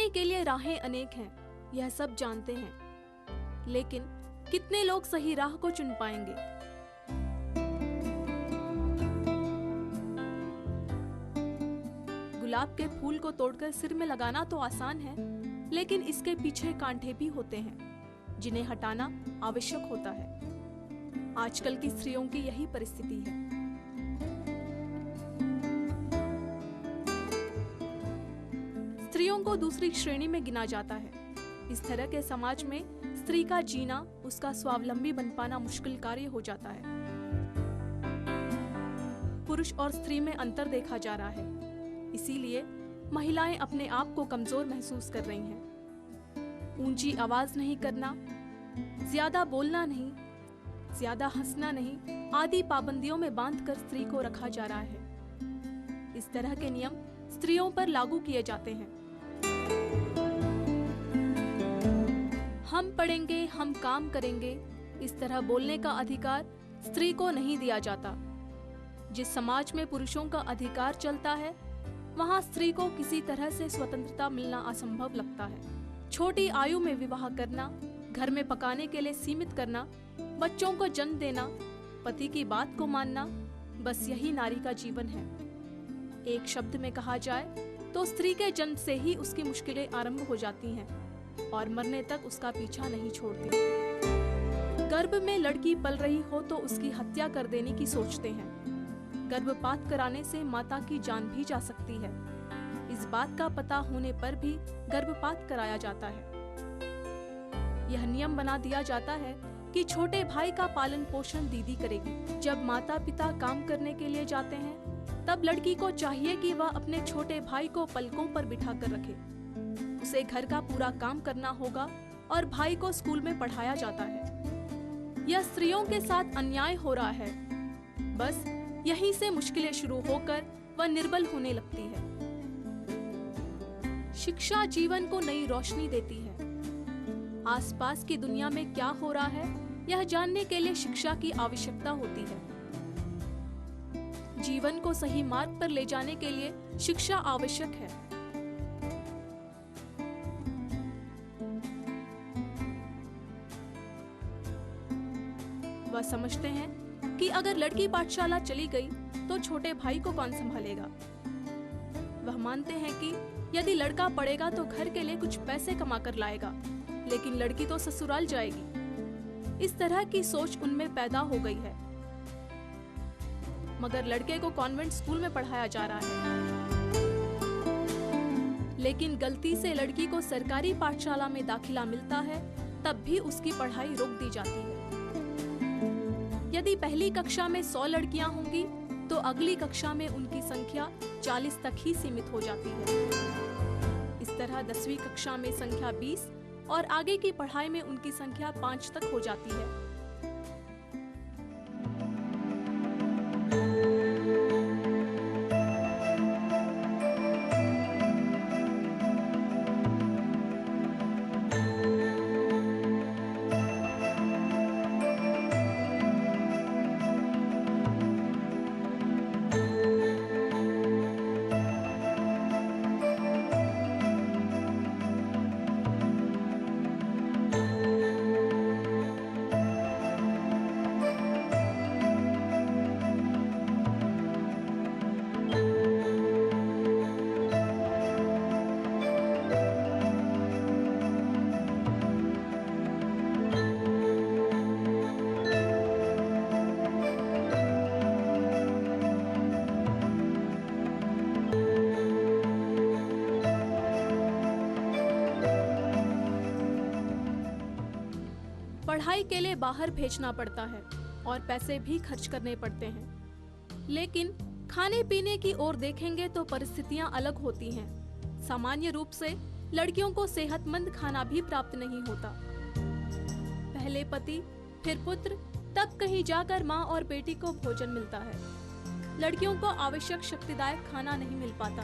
जीने के लिए राहें अनेक हैं, यह सब जानते हैं, लेकिन कितने लोग सही राह को चुन पाएंगे? गुलाब के फूल को तोड़कर सिर में लगाना तो आसान है, लेकिन इसके पीछे कांटे भी होते हैं जिन्हें हटाना आवश्यक होता है। आजकल की स्त्रियों की यही परिस्थिति है। स्त्रियों को दूसरी श्रेणी में गिना जाता है। इस तरह के समाज में स्त्री का जीना, उसका स्वावलंबी बन पाना मुश्किल कार्य हो जाता है। पुरुष और स्त्री में अंतर देखा जा रहा है, इसीलिए महिलाएं अपने आप को कमजोर महसूस कर रही हैं। ऊंची आवाज नहीं करना, ज्यादा बोलना नहीं, ज्यादा हंसना नहीं आदि पाबंदियों में बांधकर स्त्री को रखा जा रहा है। इस तरह के नियम स्त्रियों पर लागू किए जाते हैं। हम पढ़ेंगे, हम काम करेंगे, इस तरह बोलने का अधिकार स्त्री को नहीं दिया जाता। जिस समाज में पुरुषों का अधिकार चलता है, वहां स्त्री को किसी तरह से स्वतंत्रता मिलना असंभव लगता है। छोटी आयु में विवाह करना, घर में पकाने के लिए सीमित करना, बच्चों को जन्म देना, पति की बात को मानना, बस यही नारी का जीवन है। एक शब्द में कहा जाए तो स्त्री के जन्म से ही उसकी मुश्किलें आरंभ हो जाती हैं और मरने तक उसका पीछा नहीं छोड़ती। गर्भ में लड़की पल रही हो तो उसकी हत्या कर देने की सोचते हैं। गर्भपात कराने से माता की जान भी जा सकती है। इस बात का पता होने पर भी गर्भपात कराया जाता है। यह नियम बना दिया जाता है कि छोटे भाई का पालन पोषण दीदी करेगी। जब माता पिता काम करने के लिए जाते हैं, तब लड़की को चाहिए कि वह अपने छोटे भाई को पलकों पर बिठा कर रखे। उसे घर का पूरा काम करना होगा और भाई को स्कूल में पढ़ाया जाता है। यह स्त्रियों के साथ अन्याय हो रहा है। बस यहीं से मुश्किलें शुरू होकर वह निर्बल होने लगती है। शिक्षा जीवन को नई रोशनी देती है। आसपास की दुनिया में क्या हो रहा है, यह जानने के लिए शिक्षा की आवश्यकता होती है। जीवन को सही मार्ग पर ले जाने के लिए शिक्षा आवश्यक है। वह समझते हैं कि अगर लड़की पाठशाला चली गई तो छोटे भाई को कौन संभालेगा। वह मानते हैं कि यदि लड़का पढ़ेगा तो घर के लिए कुछ पैसे कमा कर लाएगा, लेकिन लड़की तो ससुराल जाएगी। इस तरह की सोच उनमें पैदा हो गई है। मगर लड़के को कॉन्वेंट स्कूल में पढ़ाया जा रहा है, लेकिन गलती से लड़की को सरकारी पाठशाला में दाखिला मिलता है, तब भी उसकी पढ़ाई रोक दी जाती है। यदि पहली कक्षा में 100 लड़कियां होंगी तो अगली कक्षा में उनकी संख्या 40 तक ही सीमित हो जाती है। इस तरह 10वीं कक्षा में संख्या 20 और आगे की पढ़ाई में उनकी संख्या 5 तक हो जाती है। पढ़ाई के लिए बाहर भेजना पड़ता है और पैसे भी खर्च करने पड़ते हैं। लेकिन खाने पीने की ओर देखेंगे तो परिस्थितियां अलग होती हैं। सामान्य रूप से लड़कियों को सेहतमंद खाना भी प्राप्त नहीं होता। पहले पति, फिर पुत्र, तब कहीं जाकर माँ और बेटी को भोजन मिलता है। लड़कियों को आवश्यक शक्तिदायक खाना नहीं मिल पाता।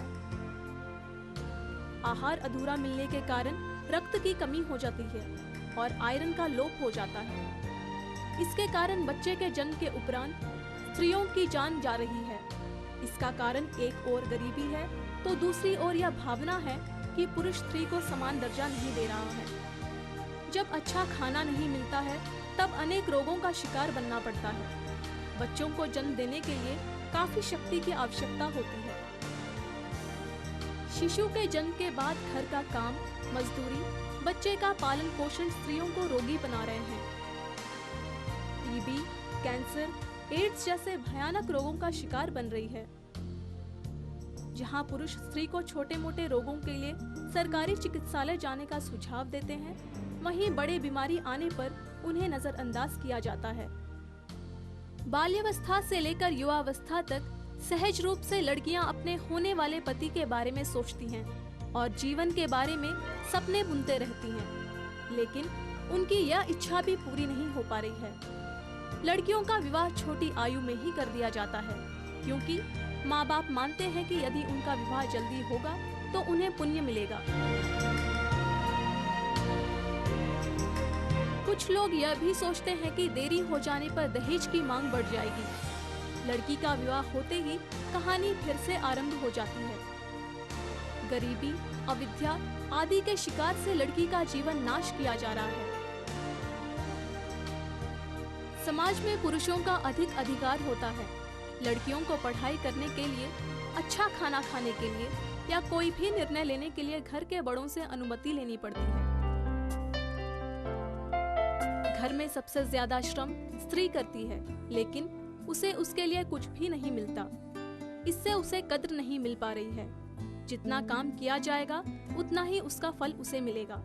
आहार अधूरा मिलने के कारण रक्त की कमी हो जाती है और आयरन का लोप हो जाता है। इसके कारण बच्चे के जन्म के उपरांत स्त्रियों की जान जा रही है। इसका कारण एक ओर गरीबी है तो दूसरी ओर यह भावना है कि पुरुष स्त्री को समान दर्जा नहीं दे रहा है। जब अच्छा खाना नहीं मिलता है तब अनेक रोगों का शिकार बनना पड़ता है। बच्चों को जन्म देने के लिए काफी शक्ति की आवश्यकता होती है। शिशु के जन्म के बाद घर का काम, मजदूरी, बच्चे का पालन पोषण स्त्रियों को रोगी बना रहे हैं। टीबी, कैंसर, एड्स जैसे भयानक रोगों का शिकार बन रही है। जहां पुरुष स्त्री को छोटे मोटे रोगों के लिए सरकारी चिकित्सालय जाने का सुझाव देते हैं, वहीं बड़े बीमारी आने पर उन्हें नजरअंदाज किया जाता है। बाल्यावस्था से लेकर युवावस्था तक सहज रूप से लड़कियां अपने होने वाले पति के बारे में सोचती हैं और जीवन के बारे में सपने बुनते रहती हैं, लेकिन उनकी यह इच्छा भी पूरी नहीं हो पा रही है। लड़कियों का विवाह छोटी आयु में ही कर दिया जाता है, क्योंकि माँ बाप मानते हैं कि यदि उनका विवाह जल्दी होगा तो उन्हें पुण्य मिलेगा। कुछ लोग यह भी सोचते हैं कि देरी हो जाने पर दहेज की मांग बढ़ जाएगी। लड़की का विवाह होते ही कहानी फिर से आरंभ हो जाती है। गरीबी, अविद्या आदि के शिकार से लड़की का जीवन नाश किया जा रहा है। समाज में पुरुषों का अधिक अधिकार होता है। लड़कियों को पढ़ाई करने के लिए, अच्छा खाना खाने के लिए या कोई भी निर्णय लेने के लिए घर के बड़ों से अनुमति लेनी पड़ती है। घर में सबसे ज्यादा श्रम स्त्री करती है, लेकिन उसे उसके लिए कुछ भी नहीं मिलता। इससे उसे कद्र नहीं मिल पा रही है। जितना काम किया जाएगा उतना ही उसका फल उसे मिलेगा।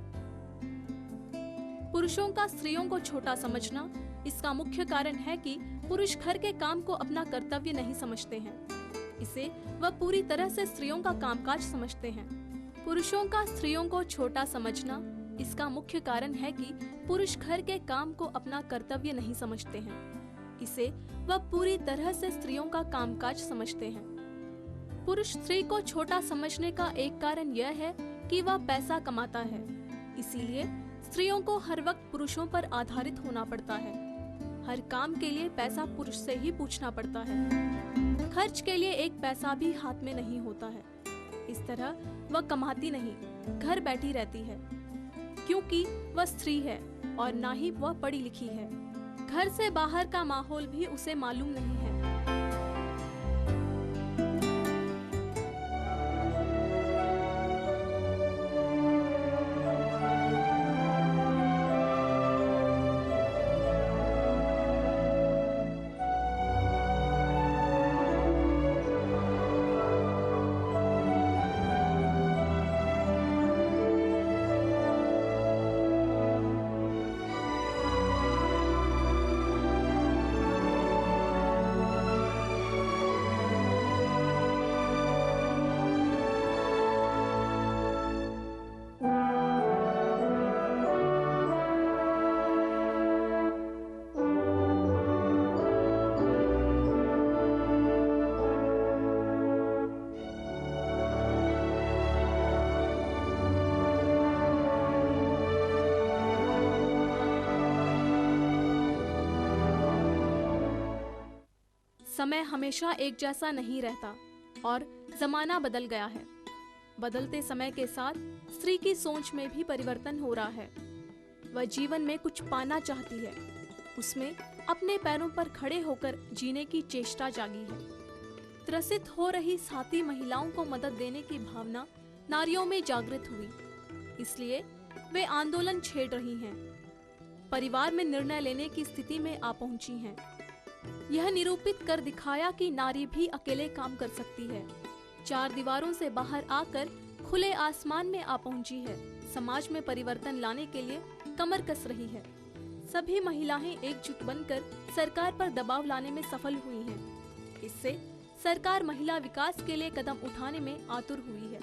पुरुषों का स्त्रियों को छोटा समझना, इसका मुख्य कारण है कि पुरुष घर के काम को अपना कर्तव्य नहीं समझते हैं। इसे वह पूरी तरह से स्त्रियों का कामकाज समझते हैं। पुरुषों का स्त्रियों को छोटा समझना, इसका मुख्य कारण है कि पुरुष घर के काम को अपना कर्तव्य नहीं समझते हैं। इसे वह पूरी तरह से स्त्रियों का कामकाज समझते हैं। पुरुष स्त्री को छोटा समझने का एक कारण यह है कि वह पैसा कमाता है। इसीलिए स्त्रियों को हर वक्त पुरुषों पर आधारित होना पड़ता है। हर काम के लिए पैसा पुरुष से ही पूछना पड़ता है। खर्च के लिए एक पैसा भी हाथ में नहीं होता है। इस तरह वह कमाती नहीं, घर बैठी रहती है, क्योंकि वह स्त्री है और ना ही वह पढ़ी लिखी है। घर से बाहर का माहौल भी उसे मालूम नहीं है। समय हमेशा एक जैसा नहीं रहता और जमाना बदल गया है। बदलते समय के साथ स्त्री की सोच में भी परिवर्तन हो रहा है। वह जीवन में कुछ पाना चाहती है। उसमें अपने पैरों पर खड़े होकर जीने की चेष्टा जागी है। त्रसित हो रही साथी महिलाओं को मदद देने की भावना नारियों में जागृत हुई, इसलिए वे आंदोलन छेड़ रही हैं। परिवार में निर्णय लेने की स्थिति में आ पहुंची हैं। यह निरूपित कर दिखाया कि नारी भी अकेले काम कर सकती है। चार दीवारों से बाहर आकर खुले आसमान में आ पहुंची है। समाज में परिवर्तन लाने के लिए कमर कस रही है। सभी महिलाएं एकजुट बनकर सरकार पर दबाव लाने में सफल हुई हैं। इससे सरकार महिला विकास के लिए कदम उठाने में आतुर हुई है।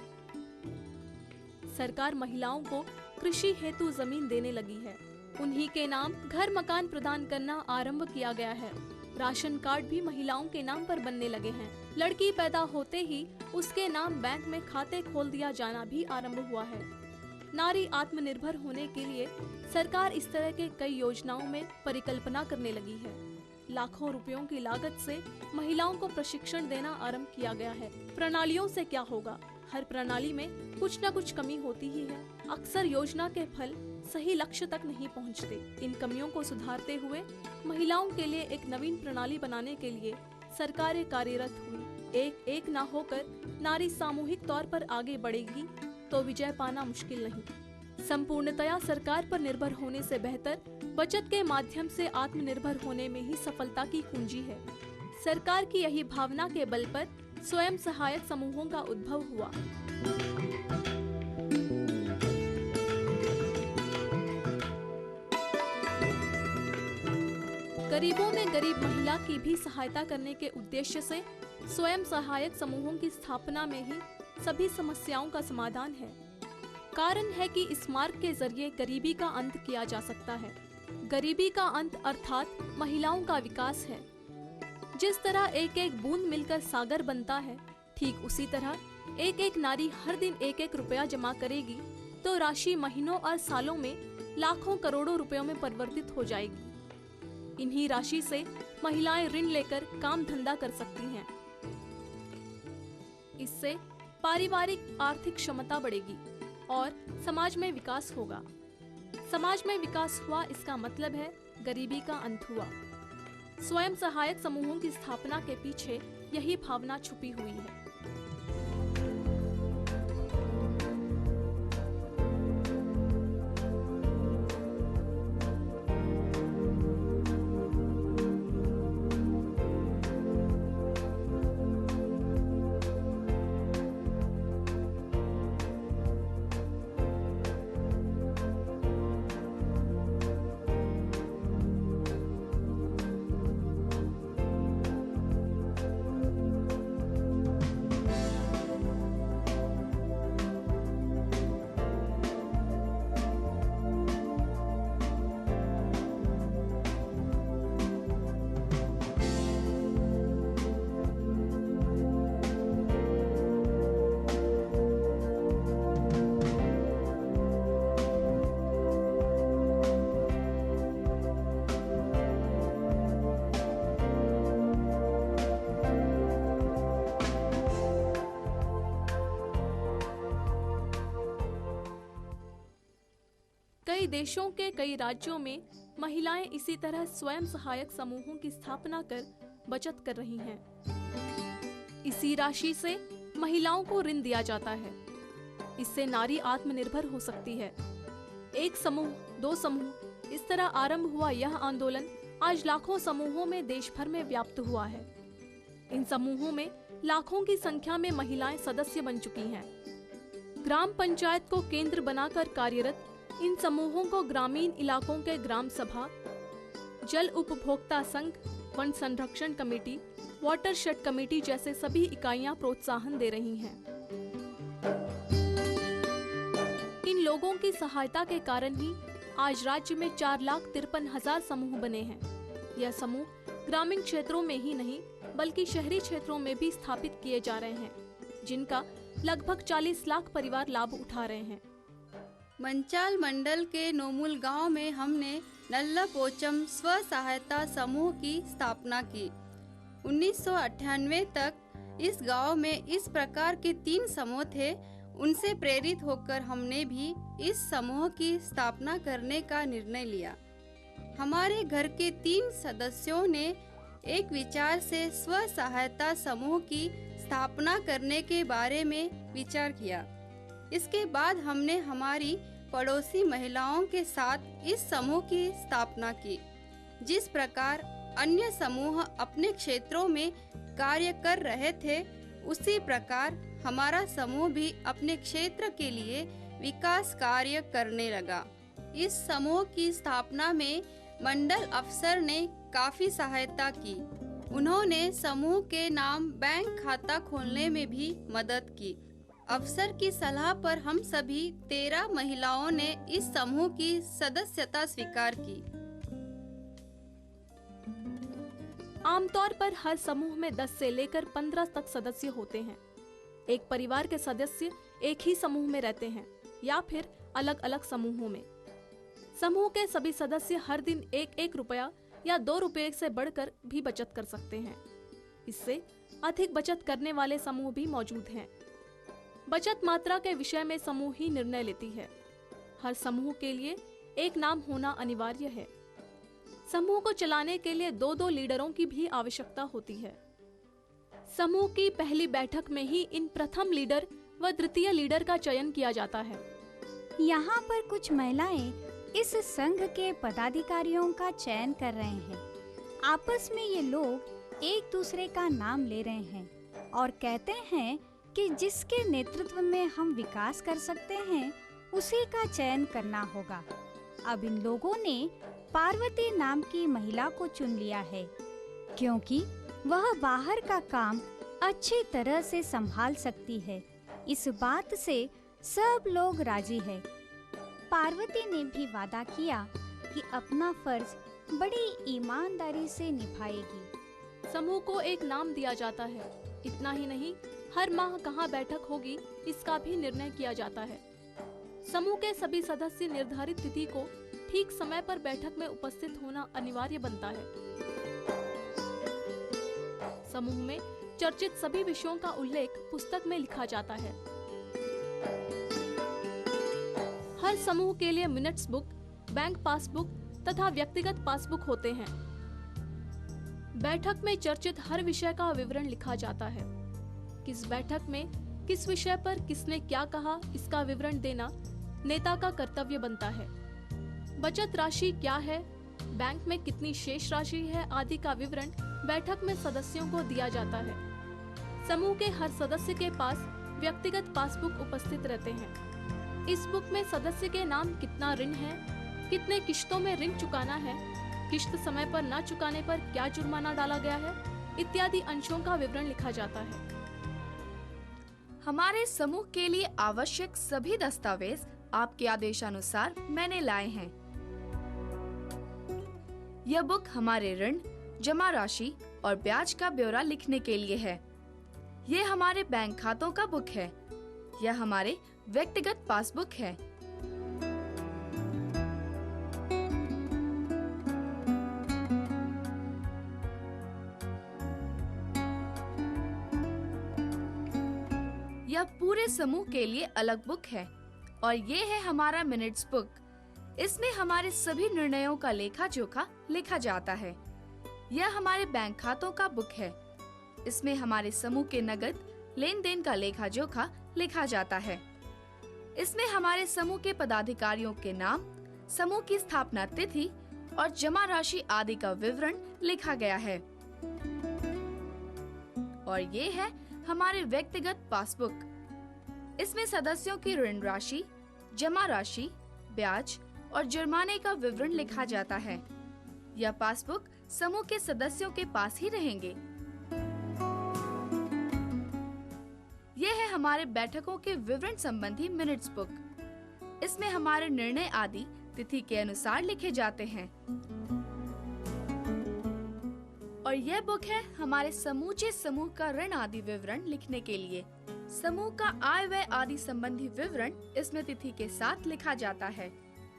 सरकार महिलाओं को कृषि हेतु जमीन देने लगी है। उन्हीं के नाम घर मकान प्रदान करना आरंभ किया गया है। राशन कार्ड भी महिलाओं के नाम पर बनने लगे हैं। लड़की पैदा होते ही उसके नाम बैंक में खाते खोल दिया जाना भी आरंभ हुआ है। नारी आत्मनिर्भर होने के लिए सरकार इस तरह के कई योजनाओं में परिकल्पना करने लगी है। लाखों रुपयों की लागत से महिलाओं को प्रशिक्षण देना आरंभ किया गया है। प्रणालियों से क्या होगा? हर प्रणाली में कुछ न कुछ कमी होती ही है। अक्सर योजना के फल सही लक्ष्य तक नहीं पहुंचते। इन कमियों को सुधारते हुए महिलाओं के लिए एक नवीन प्रणाली बनाने के लिए सरकारें कार्यरत हुई। एक एक ना होकर नारी सामूहिक तौर पर आगे बढ़ेगी तो विजय पाना मुश्किल नहीं। संपूर्णतया सरकार पर निर्भर होने से बेहतर बचत के माध्यम से आत्मनिर्भर होने में ही सफलता की कुंजी है। सरकार की यही भावना के बल पर स्वयं सहायक समूहों का उद्भव हुआ। गरीबों में गरीब महिला की भी सहायता करने के उद्देश्य से स्वयं सहायक समूहों की स्थापना में ही सभी समस्याओं का समाधान है। कारण है कि इस मार्ग के जरिए गरीबी का अंत किया जा सकता है। गरीबी का अंत अर्थात महिलाओं का विकास है। जिस तरह एक एक बूंद मिलकर सागर बनता है, ठीक उसी तरह एक एक नारी हर दिन एक एक रुपया जमा करेगी तो राशि महीनों और सालों में लाखों करोड़ों रुपयों में परिवर्तित हो जाएगी। इन्हीं राशि से महिलाएं ऋण लेकर काम धंधा कर सकती हैं। इससे पारिवारिक आर्थिक क्षमता बढ़ेगी और समाज में विकास होगा। समाज में विकास हुआ, इसका मतलब है गरीबी का अंत हुआ। स्वयं सहायक समूहों की स्थापना के पीछे यही भावना छुपी हुई है। कई देशों के कई राज्यों में महिलाएं इसी तरह स्वयं सहायक समूहों की स्थापना कर बचत कर रही हैं। इसी राशि से महिलाओं को ऋण दिया जाता है। इससे नारी आत्मनिर्भर हो सकती है। एक समूह, दो समूह, इस तरह आरंभ हुआ यह आंदोलन आज लाखों समूहों में देश भर में व्याप्त हुआ है। इन समूहों में लाखों की संख्या में महिलाएं सदस्य बन चुकी हैं। ग्राम पंचायत को केंद्र बनाकर कार्यरत इन समूहों को ग्रामीण इलाकों के ग्राम सभा, जल उपभोक्ता संघ, वन संरक्षण कमेटी, वाटरशेड कमेटी जैसे सभी इकाइयां प्रोत्साहन दे रही हैं। इन लोगों की सहायता के कारण ही आज राज्य में 4,53,000 समूह बने हैं। यह समूह ग्रामीण क्षेत्रों में ही नहीं बल्कि शहरी क्षेत्रों में भी स्थापित किए जा रहे हैं, जिनका लगभग 40 लाख परिवार लाभ उठा रहे हैं। मंचाल मंडल के नोमुल गांव में हमने नल्ला पोचम स्व सहायता समूह की स्थापना की। 1998 तक इस गांव में इस प्रकार के 3 समूह थे। उनसे प्रेरित होकर हमने भी इस समूह की स्थापना करने का निर्णय लिया। हमारे घर के 3 सदस्यों ने एक विचार से स्व सहायता समूह की स्थापना करने के बारे में विचार किया। इसके बाद हमने हमारी पड़ोसी महिलाओं के साथ इस समूह की स्थापना की। जिस प्रकार अन्य समूह अपने क्षेत्रों में कार्य कर रहे थे, उसी प्रकार हमारा समूह भी अपने क्षेत्र के लिए विकास कार्य करने लगा। इस समूह की स्थापना में मंडल अफसर ने काफी सहायता की। उन्होंने समूह के नाम बैंक खाता खोलने में भी मदद की। अफसर की सलाह पर हम सभी 13 महिलाओं ने इस समूह की सदस्यता स्वीकार की। आमतौर पर हर समूह में 10 से लेकर 15 तक सदस्य होते हैं। एक परिवार के सदस्य एक ही समूह में रहते हैं या फिर अलग अलग समूहों में। समूह के सभी सदस्य हर दिन 1-1 रुपया या 2 रुपये से बढ़कर भी बचत कर सकते हैं। इससे अधिक बचत करने वाले समूह भी मौजूद हैं। बचत मात्रा के विषय में समूह ही निर्णय लेती है। हर समूह के लिए एक नाम होना अनिवार्य है। समूह को चलाने के लिए 2-2 लीडरों की भी आवश्यकता होती है। समूह की पहली बैठक में ही इन प्रथम लीडर व द्वितीय लीडर का चयन किया जाता है। यहाँ पर कुछ महिलाएं इस संघ के पदाधिकारियों का चयन कर रहे हैं। आपस में ये लोग एक दूसरे का नाम ले रहे हैं और कहते हैं कि जिसके नेतृत्व में हम विकास कर सकते हैं उसी का चयन करना होगा। अब इन लोगों ने पार्वती नाम की महिला को चुन लिया है क्योंकि वह बाहर का काम अच्छी तरह से संभाल सकती है। इस बात से सब लोग राजी है। पार्वती ने भी वादा किया कि अपना फर्ज बड़ी ईमानदारी से निभाएगी। समूह को एक नाम दिया जाता है। इतना ही नहीं, हर माह कहाँ बैठक होगी इसका भी निर्णय किया जाता है। समूह के सभी सदस्य निर्धारित तिथि को ठीक समय पर बैठक में उपस्थित होना अनिवार्य बनता है। समूह में चर्चित सभी विषयों का उल्लेख पुस्तक में लिखा जाता है। हर समूह के लिए मिनट्स बुक, बैंक पासबुक तथा व्यक्तिगत पासबुक होते हैं। बैठक में चर्चित हर विषय का विवरण लिखा जाता है। किस बैठक में किस विषय पर किसने क्या कहा इसका विवरण देना नेता का कर्तव्य बनता है। बचत राशि क्या है, बैंक में कितनी शेष राशि है आदि का विवरण बैठक में सदस्यों को दिया जाता है। समूह के हर सदस्य के पास व्यक्तिगत पासबुक उपस्थित रहते हैं। इस बुक में सदस्य के नाम कितना ऋण है, कितने किश्तों में ऋण चुकाना है, किश्त समय पर न चुकाने पर क्या जुर्माना डाला गया है इत्यादि अंशों का विवरण लिखा जाता है। हमारे समूह के लिए आवश्यक सभी दस्तावेज आपके आदेशानुसार मैंने लाए हैं। यह बुक हमारे ऋण, जमा राशि और ब्याज का ब्यौरा लिखने के लिए है। यह हमारे बैंक खातों का बुक है। यह हमारे व्यक्तिगत पासबुक है। यह पूरे समूह के लिए अलग बुक है और ये है हमारा मिनट्स बुक। इसमें हमारे सभी निर्णयों का लेखा जोखा लिखा जाता है। यह हमारे बैंक खातों का बुक है। इसमें हमारे समूह के नगद लेन देन का लेखा जोखा लिखा जाता है। इसमें हमारे समूह के पदाधिकारियों के नाम, समूह की स्थापना तिथि और जमा राशि आदि का विवरण लिखा गया है। और ये है हमारे व्यक्तिगत पासबुक। इसमें सदस्यों की ऋण राशि, जमा राशि, ब्याज और जुर्माने का विवरण लिखा जाता है। यह पासबुक समूह के सदस्यों के पास ही रहेंगे। यह है हमारे बैठकों के विवरण संबंधी मिनट्स बुक। इसमें हमारे निर्णय आदि तिथि के अनुसार लिखे जाते हैं। और यह बुक है हमारे समूचे समूह का ऋण आदि विवरण लिखने के लिए। समूह का आय व्यय आदि संबंधी विवरण इसमें तिथि के साथ लिखा जाता है।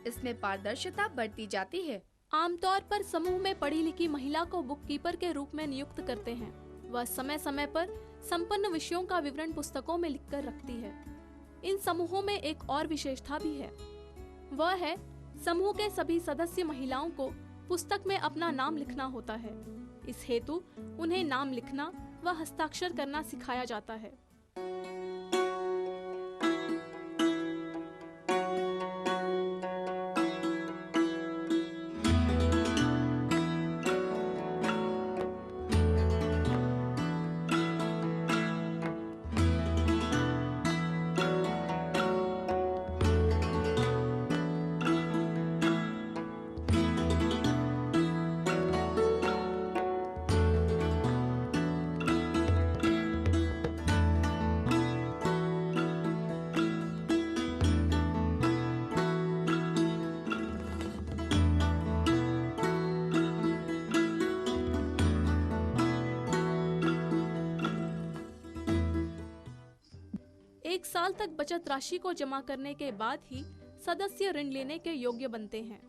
इसमें पारदर्शिता बरती जाती है। आमतौर पर समूह में पढ़ी लिखी महिला को बुक कीपर के रूप में नियुक्त करते हैं। वह समय समय पर संपन्न विषयों का विवरण पुस्तकों में लिखकर रखती है। इन समूहों में एक और विशेषता भी है। वह है समूह के सभी सदस्य महिलाओं को पुस्तक में अपना नाम लिखना होता है। इस हेतु उन्हें नाम लिखना व हस्ताक्षर करना सिखाया जाता है। एक साल तक बचत राशि को जमा करने के बाद ही सदस्य ऋण लेने के योग्य बनते हैं।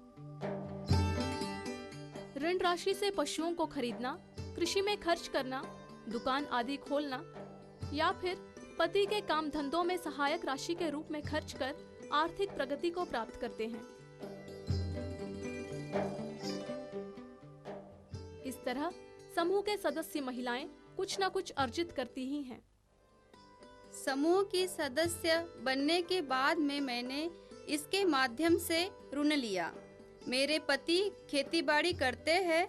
ऋण राशि से पशुओं को खरीदना, कृषि में खर्च करना, दुकान आदि खोलना या फिर पति के काम धंधों में सहायक राशि के रूप में खर्च कर आर्थिक प्रगति को प्राप्त करते हैं। इस तरह समूह के सदस्य महिलाएं कुछ न कुछ अर्जित करती ही हैं। समूह की सदस्य बनने के बाद में मैंने इसके माध्यम से ऋण लिया। मेरे पति खेतीबाड़ी करते हैं।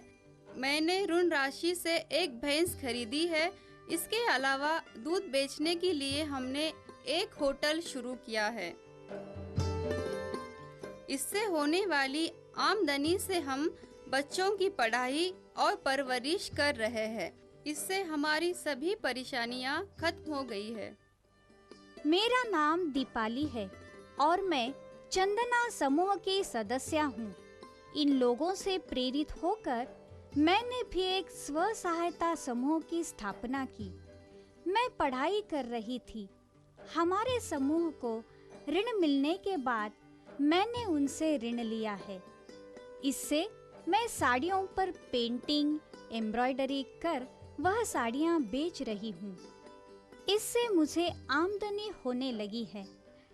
मैंने ऋण राशि से एक भैंस खरीदी है। इसके अलावा दूध बेचने के लिए हमने एक होटल शुरू किया है। इससे होने वाली आमदनी से हम बच्चों की पढ़ाई और परवरिश कर रहे हैं। इससे हमारी सभी परेशानियां खत्म हो गई है। मेरा नाम दीपाली है और मैं चंदना समूह की सदस्य हूँ। इन लोगों से प्रेरित होकर मैंने भी एक स्व सहायता समूह की स्थापना की। मैं पढ़ाई कर रही थी। हमारे समूह को ऋण मिलने के बाद मैंने उनसे ऋण लिया है। इससे मैं साड़ियों पर पेंटिंग, एम्ब्रॉयडरी कर वह साड़ियाँ बेच रही हूँ। इससे मुझे आमदनी होने लगी है।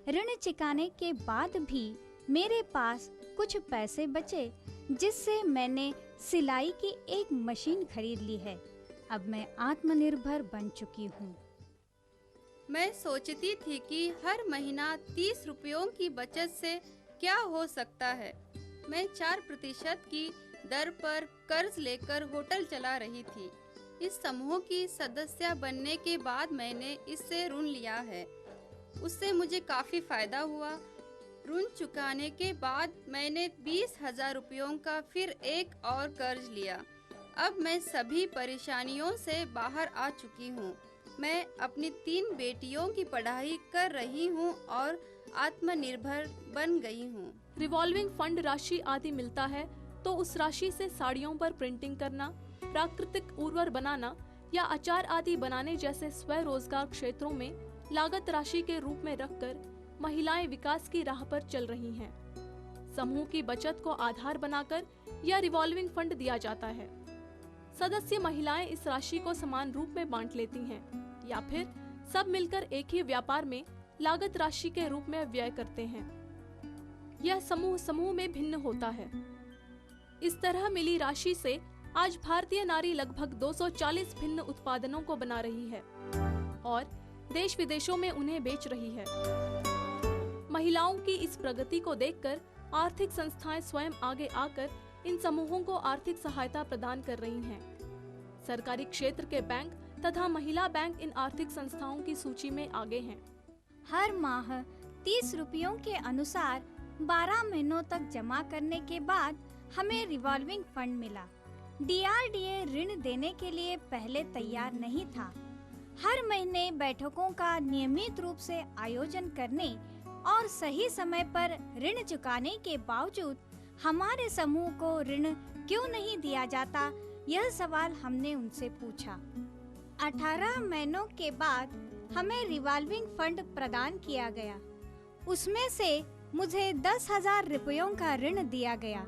ऋण चुकाने के बाद भी मेरे पास कुछ पैसे बचे, जिससे मैंने सिलाई की एक मशीन खरीद ली है। अब मैं आत्मनिर्भर बन चुकी हूँ। मैं सोचती थी कि हर महीना 30 रुपयों की बचत से क्या हो सकता है। मैं 4% की दर पर कर्ज लेकर होटल चला रही थी। इस समूह की सदस्य बनने के बाद मैंने इससे ऋण लिया है। उससे मुझे काफी फायदा हुआ। ऋण चुकाने के बाद मैंने 20,000 रुपयों का फिर एक और कर्ज लिया। अब मैं सभी परेशानियों से बाहर आ चुकी हूँ। मैं अपनी 3 बेटियों की पढ़ाई कर रही हूँ और आत्मनिर्भर बन गई हूँ। रिवॉल्विंग फंड राशि आदि मिलता है तो उस राशि से साड़ियों पर प्रिंटिंग करना, प्राकृतिक उर्वर बनाना या अचार आदि बनाने जैसे स्वरोजगार क्षेत्रों में लागत राशि के रूप में रखकर महिलाएं विकास की राह पर चल रही हैं। समूह की बचत को आधार बनाकर यह रिवॉल्विंग फंड दिया जाता है। सदस्य महिलाएं इस राशि को समान रूप में बांट लेती हैं या फिर सब मिलकर एक ही व्यापार में लागत राशि के रूप में व्यय करते हैं। यह समूह में भिन्न होता है। इस तरह मिली राशि से आज भारतीय नारी लगभग 240 भिन्न उत्पादनों को बना रही है और देश विदेशों में उन्हें बेच रही है। महिलाओं की इस प्रगति को देखकर आर्थिक संस्थाएं स्वयं आगे आकर इन समूहों को आर्थिक सहायता प्रदान कर रही हैं। सरकारी क्षेत्र के बैंक तथा महिला बैंक इन आर्थिक संस्थाओं की सूची में आगे हैं। हर माह 30 रुपयों के अनुसार 12 महीनों तक जमा करने के बाद हमें रिवॉल्विंग फंड मिला। DRDA ऋण देने के लिए पहले तैयार नहीं था। हर महीने बैठकों का नियमित रूप से आयोजन करने और सही समय पर ऋण चुकाने के बावजूद हमारे समूह को ऋण क्यों नहीं दिया जाता, यह सवाल हमने उनसे पूछा। 18 महीनों के बाद हमें रिवॉल्विंग फंड प्रदान किया गया। उसमें से मुझे 10,000 रुपयों का ऋण दिया गया।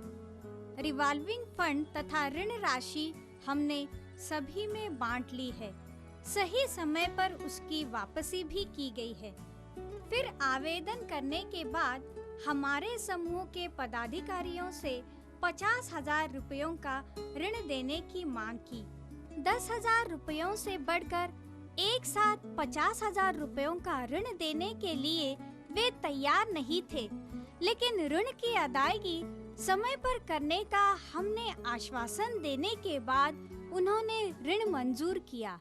रिवॉल्विंग फंड तथा ऋण राशि हमने सभी में बांट ली है। सही समय पर उसकी वापसी भी की गई है। फिर आवेदन करने के बाद हमारे समूह के पदाधिकारियों से 50,000 रुपयों का ऋण देने की मांग की। 10,000 रुपयों से बढ़कर एक साथ 50,000 रुपयों का ऋण देने के लिए वे तैयार नहीं थे, लेकिन ऋण की अदायगी समय पर करने का हमने आश्वासन देने के बाद उन्होंने ऋण मंजूर किया।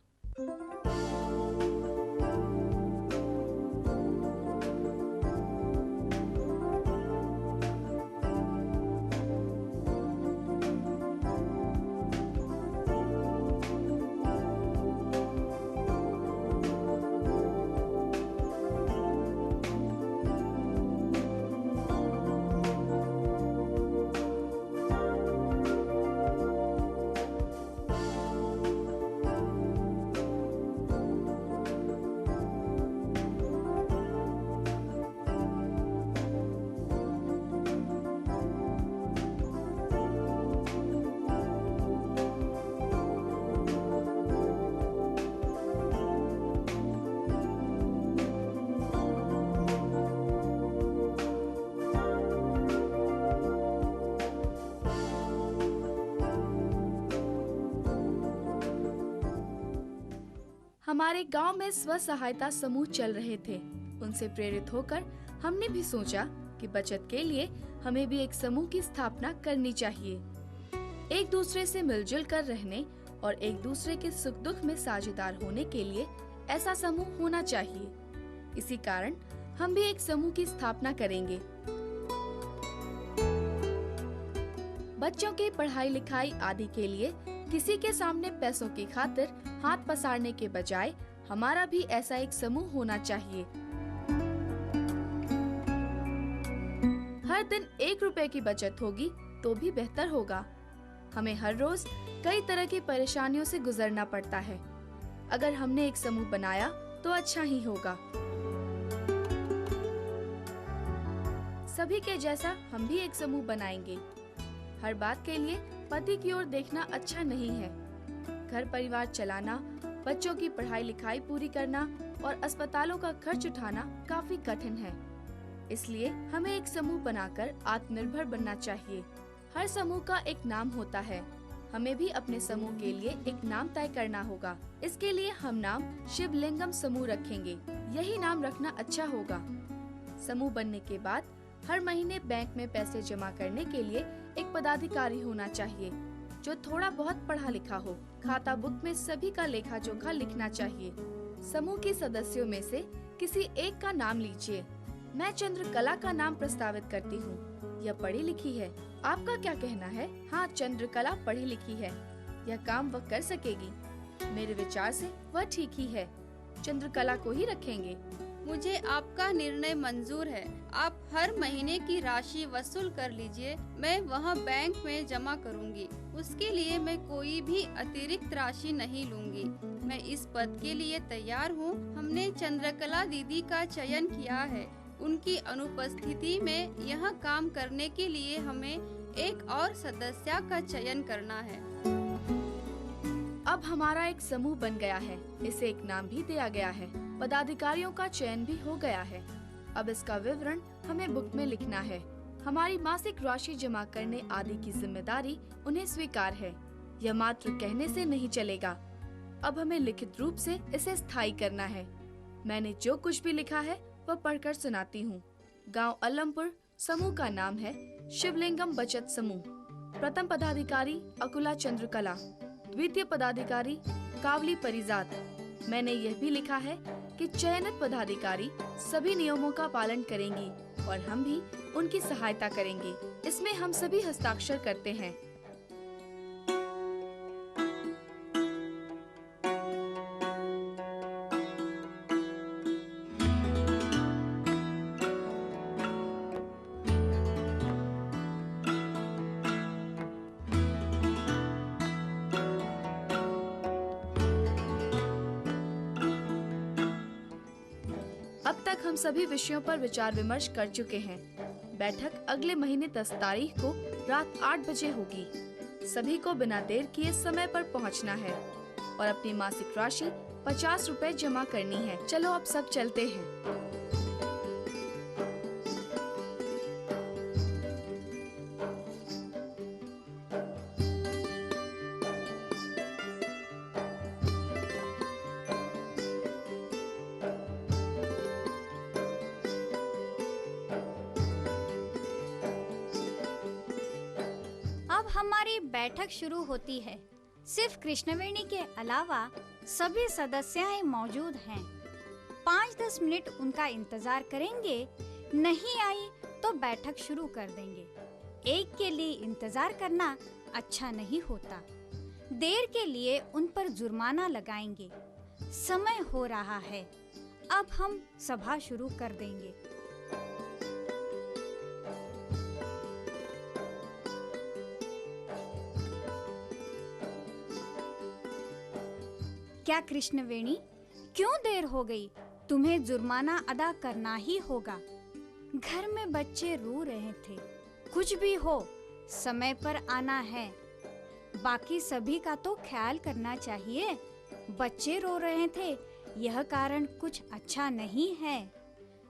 हमारे गांव में स्व सहायता समूह चल रहे थे। उनसे प्रेरित होकर हमने भी सोचा कि बचत के लिए हमें भी एक समूह की स्थापना करनी चाहिए। एक दूसरे से मिलजुल कर रहने और एक दूसरे के सुख दुख में साझेदार होने के लिए ऐसा समूह होना चाहिए। इसी कारण हम भी एक समूह की स्थापना करेंगे। बच्चों की पढ़ाई लिखाई आदि के लिए किसी के सामने पैसों की खातिर हाथ पसारने के बजाय हमारा भी ऐसा एक समूह होना चाहिए। हर दिन 1 रुपए की बचत होगी तो भी बेहतर होगा। हमें हर रोज कई तरह की परेशानियों से गुजरना पड़ता है। अगर हमने एक समूह बनाया तो अच्छा ही होगा। सभी के जैसा हम भी एक समूह बनाएंगे। हर बात के लिए पति की ओर देखना अच्छा नहीं है। घर परिवार चलाना, बच्चों की पढ़ाई लिखाई पूरी करना और अस्पतालों का खर्च उठाना काफी कठिन है। इसलिए हमें एक समूह बनाकर आत्मनिर्भर बनना चाहिए। हर समूह का एक नाम होता है। हमें भी अपने समूह के लिए एक नाम तय करना होगा। इसके लिए हम नाम शिवलिंगम समूह रखेंगे। यही नाम रखना अच्छा होगा। समूह बनने के बाद हर महीने बैंक में पैसे जमा करने के लिए एक पदाधिकारी होना चाहिए जो थोड़ा बहुत पढ़ा लिखा हो। खाता बुक में सभी का लेखा जोखा लिखना चाहिए। समूह के सदस्यों में से किसी एक का नाम लीजिए। मैं चंद्रकला का नाम प्रस्तावित करती हूँ। यह पढ़ी लिखी है। आपका क्या कहना है? हाँ, चंद्रकला पढ़ी लिखी है। यह काम वह कर सकेगी। मेरे विचार से वह ठीक ही है। चंद्रकला को ही रखेंगे। मुझे आपका निर्णय मंजूर है। आप हर महीने की राशि वसूल कर लीजिए। मैं वह बैंक में जमा करूंगी। उसके लिए मैं कोई भी अतिरिक्त राशि नहीं लूंगी। मैं इस पद के लिए तैयार हूँ। हमने चंद्रकला दीदी का चयन किया है। उनकी अनुपस्थिति में यह काम करने के लिए हमें एक और सदस्य का चयन करना है। अब हमारा एक समूह बन गया है। इसे एक नाम भी दिया गया है। पदाधिकारियों का चयन भी हो गया है। अब इसका विवरण हमें बुक में लिखना है। हमारी मासिक राशि जमा करने आदि की जिम्मेदारी उन्हें स्वीकार है। यह मात्र कहने से नहीं चलेगा। अब हमें लिखित रूप से इसे स्थायी करना है। मैंने जो कुछ भी लिखा है वह पढ़कर सुनाती हूँ। गांव अलमपुर, समूह का नाम है शिवलिंगम बचत समूह। प्रथम पदाधिकारी अकुला चंद्रकला, द्वितीय पदाधिकारी कावली परिजात। मैंने यह भी लिखा है कि चयनित पदाधिकारी सभी नियमों का पालन करेंगी और हम भी उनकी सहायता करेंगे। इसमें हम सभी हस्ताक्षर करते हैं। अब तक हम सभी विषयों पर विचार विमर्श कर चुके हैं। बैठक अगले महीने 10 तारीख को रात 8 बजे होगी। सभी को बिना देर किए समय पर पहुंचना है और अपनी मासिक राशि 50 रुपए जमा करनी है। चलो अब सब चलते हैं। अब हमारी बैठक शुरू होती है। सिर्फ कृष्णवेणी के अलावा सभी सदस्याएं मौजूद हैं। 5-10 मिनट उनका इंतजार करेंगे। नहीं आई तो बैठक शुरू कर देंगे। एक के लिए इंतजार करना अच्छा नहीं होता। देर के लिए उन पर जुर्माना लगाएंगे। समय हो रहा है। अब हम सभा शुरू कर देंगे। क्या कृष्णवेणी, क्यों देर हो गई? तुम्हें जुर्माना अदा करना ही होगा। घर में बच्चे रो रहे थे। कुछ भी हो, समय पर आना है। बाकी सभी का तो ख्याल करना चाहिए। बच्चे रो रहे थे, यह कारण कुछ अच्छा नहीं है।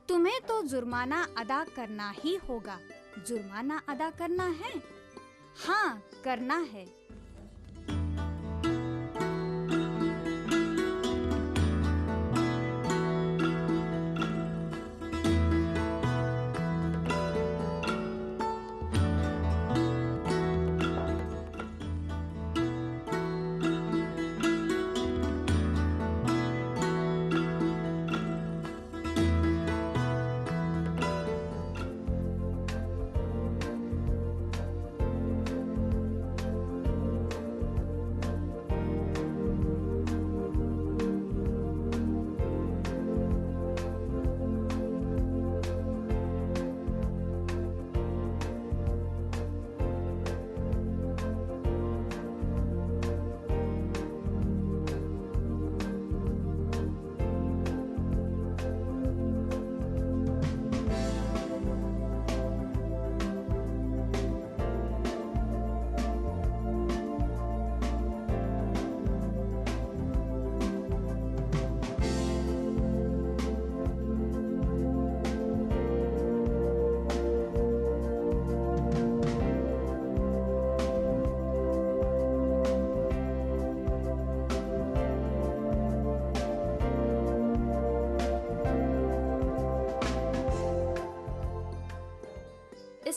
तुम्हें तो जुर्माना अदा करना ही होगा। जुर्माना अदा करना है? हाँ, करना है।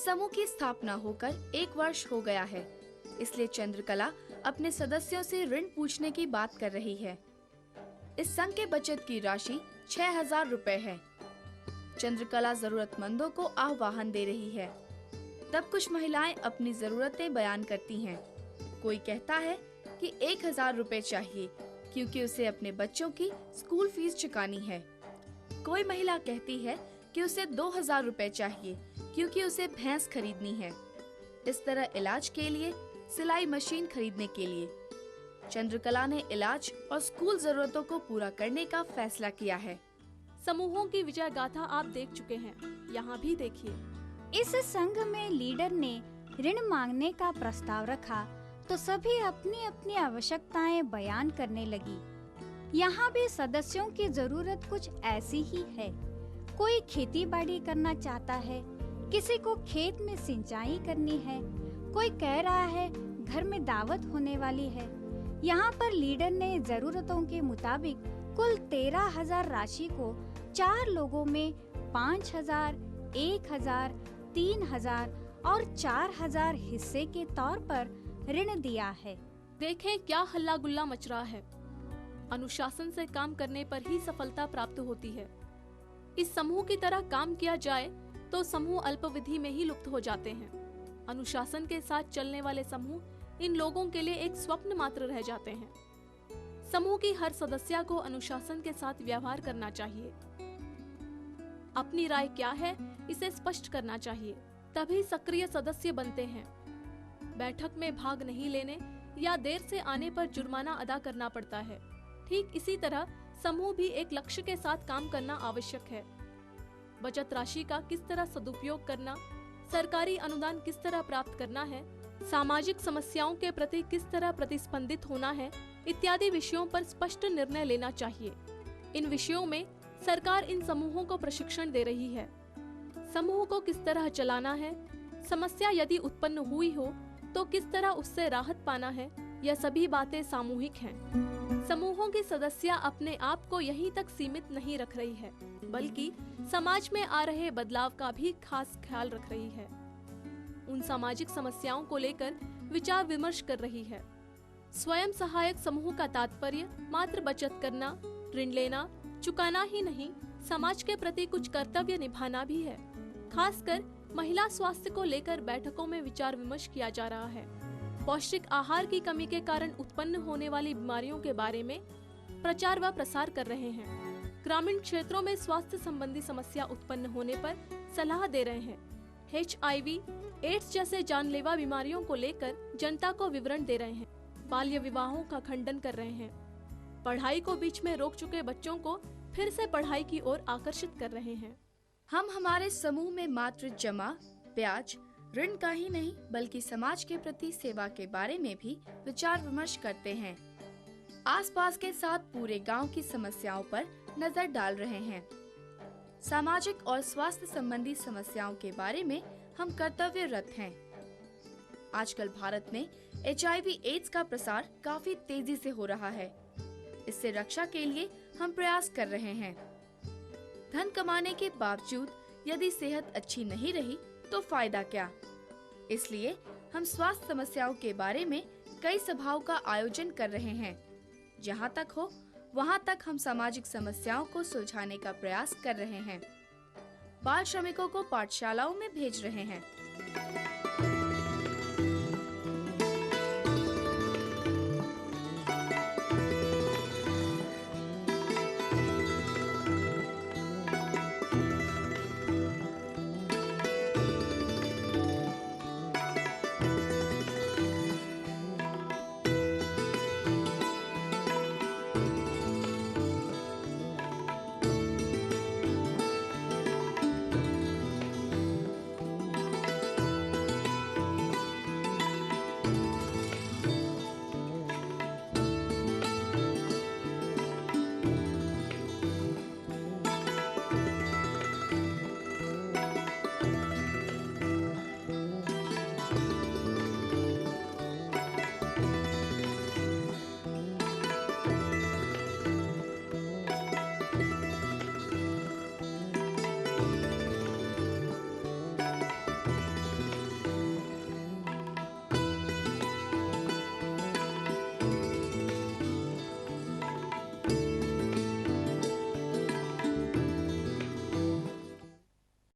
इस समूह की स्थापना होकर 1 वर्ष हो गया है, इसलिए चंद्रकला अपने सदस्यों से ऋण पूछने की बात कर रही है। इस संघ के बचत की राशि 6000 रुपए है। चंद्रकला जरूरतमंदों को आह्वान दे रही है। तब कुछ महिलाएं अपनी जरूरतें बयान करती हैं। कोई कहता है कि 1000 रुपए चाहिए क्योंकि उसे अपने बच्चों की स्कूल फीस चुकानी है। कोई महिला कहती है कि उसे 2000 रुपए चाहिए क्योंकि उसे भैंस खरीदनी है। इस तरह इलाज के लिए, सिलाई मशीन खरीदने के लिए। चंद्रकला ने इलाज और स्कूल जरूरतों को पूरा करने का फैसला किया है। समूहों की विजय गाथा आप देख चुके हैं, यहाँ भी देखिए। इस संघ में लीडर ने ऋण मांगने का प्रस्ताव रखा तो सभी अपनी अपनी आवश्यकताएं बयान करने लगी। यहाँ भी सदस्यों की जरूरत कुछ ऐसी ही है। कोई खेती बाड़ी करना चाहता है, किसी को खेत में सिंचाई करनी है, कोई कह रहा है घर में दावत होने वाली है। यहाँ पर लीडर ने जरूरतों के मुताबिक कुल 13,000 राशि को 4 लोगों में 5,000, 1,000, 3,000 और 4,000 हिस्से के तौर पर ऋण दिया है। देखें क्या हल्ला गुल्ला मच रहा है। अनुशासन से काम करने पर ही सफलता प्राप्त होती है। इस समूह की तरह काम किया जाए तो समूह अल्पविधि में ही लुप्त हो जाते हैं। अनुशासन के साथ चलने वाले समूह इन लोगों के लिए एक स्वप्न मात्र रह जाते हैं। समूह की हर सदस्य को अनुशासन के साथ व्यवहार करना चाहिए। अपनी राय क्या है इसे स्पष्ट करना चाहिए, तभी सक्रिय सदस्य बनते हैं। बैठक में भाग नहीं लेने या देर से आने पर जुर्माना अदा करना पड़ता है। ठीक इसी तरह समूह भी एक लक्ष्य के साथ काम करना आवश्यक है। बचत राशि का किस तरह सदुपयोग करना, सरकारी अनुदान किस तरह प्राप्त करना है, सामाजिक समस्याओं के प्रति किस तरह प्रतिस्पंदित होना है, इत्यादि विषयों पर स्पष्ट निर्णय लेना चाहिए। इन विषयों में सरकार इन समूहों को प्रशिक्षण दे रही है। समूह को किस तरह चलाना है, समस्या यदि उत्पन्न हुई हो तो किस तरह उससे राहत पाना है, यह सभी बातें सामूहिक हैं। समूहों की सदस्य अपने आप को यहीं तक सीमित नहीं रख रही है, बल्कि समाज में आ रहे बदलाव का भी खास ख्याल रख रही है। उन सामाजिक समस्याओं को लेकर विचार विमर्श कर रही है। स्वयं सहायक समूह का तात्पर्य मात्र बचत करना, ऋण लेना, चुकाना ही नहीं, समाज के प्रति कुछ कर्तव्य निभाना भी है। खासकर महिला स्वास्थ्य को लेकर बैठकों में विचार विमर्श किया जा रहा है। पौष्टिक आहार की कमी के कारण उत्पन्न होने वाली बीमारियों के बारे में प्रचार व प्रसार कर रहे हैं। ग्रामीण क्षेत्रों में स्वास्थ्य संबंधी समस्या उत्पन्न होने पर सलाह दे रहे हैं। HIV, एड्स जैसे जानलेवा बीमारियों को लेकर जनता को विवरण दे रहे हैं। बाल्य विवाहों का खंडन कर रहे हैं। पढ़ाई को बीच में रोक चुके बच्चों को फिर से पढ़ाई की ओर आकर्षित कर रहे हैं। हम हमारे समूह में मात्र जमा, ब्याज, ऋण का ही नहीं बल्कि समाज के प्रति सेवा के बारे में भी विचार विमर्श करते हैं। आसपास के साथ पूरे गांव की समस्याओं पर नजर डाल रहे हैं। सामाजिक और स्वास्थ्य संबंधी समस्याओं के बारे में हम कर्तव्यरत हैं। आजकल भारत में HIV, एड्स का प्रसार काफी तेजी से हो रहा है। इससे रक्षा के लिए हम प्रयास कर रहे हैं। धन कमाने के बावजूद यदि सेहत अच्छी नहीं रही तो फायदा क्या? इसलिए हम स्वास्थ्य समस्याओं के बारे में कई सभाओं का आयोजन कर रहे हैं। जहां तक हो वहां तक हम सामाजिक समस्याओं को सुलझाने का प्रयास कर रहे हैं। बाल श्रमिकों को पाठशालाओं में भेज रहे हैं।